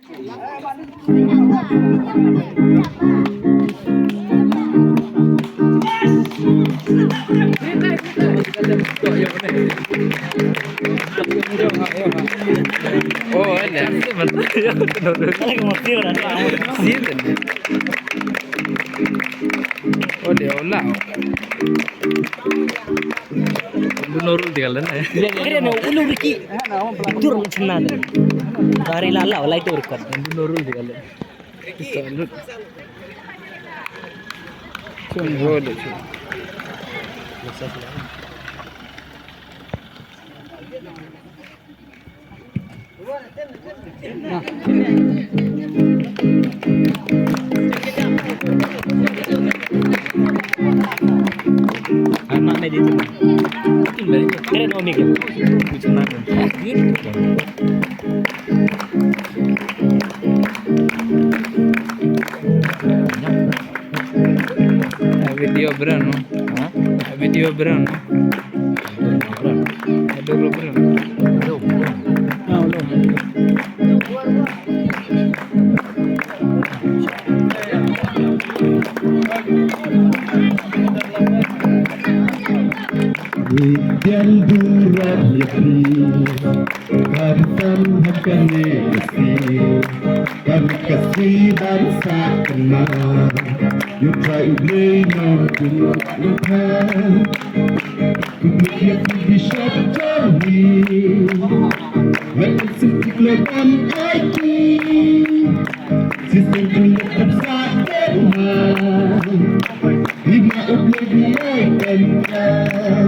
Oh, അല്ല oh dia ulang nurul dia lah Kira na ulo riki dur chunna dari lala wala itu record nurul dia lah itu cun boleh cun anak na dito kira na umigil chunna video berano video berano dulu berano Hujan duram yakni Barisan hakane kasih Kami kasih bangsa kenal Yutra iblay ng tulog-luhan Kumikip di syakjani Matisip laban aiki Sistem tulog at sa kenal Lima oblibiyay kanyan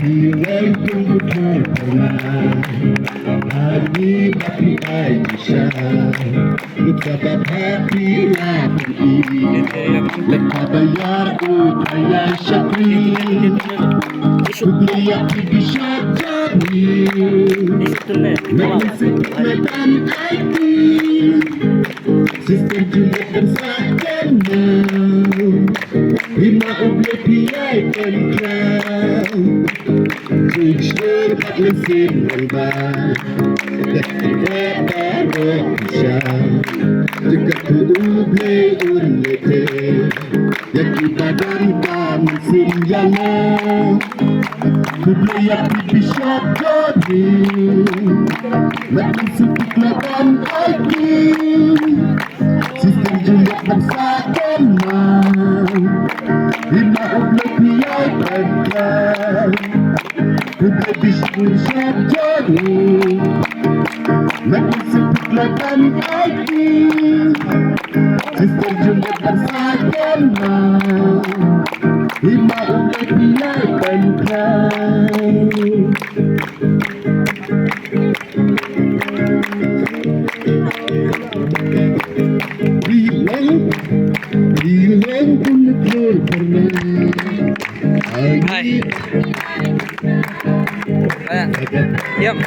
Nilai tunggu pernah Hari bakri Aisyah Lupakan hati lagi Lepas bayar upaya syakri Kubliak di syakjani Menisik medan aiki Sistem julid dan sakana Lima oblek piai penkrang Tujuh tak mesin berbang Dekat baru pisang Juga ku oblek urnete Yang kita dan mesin yana Ku beliak di syakjani Makin sepik laban aiki Sistem julid dan sakana Lima oblek piai penkrang Kuda biskuit syakjani Makin sepik laban aiki Sistem julid dan sakana Lima oblek piai penkrang Bilang pun betul pernah Hai Yap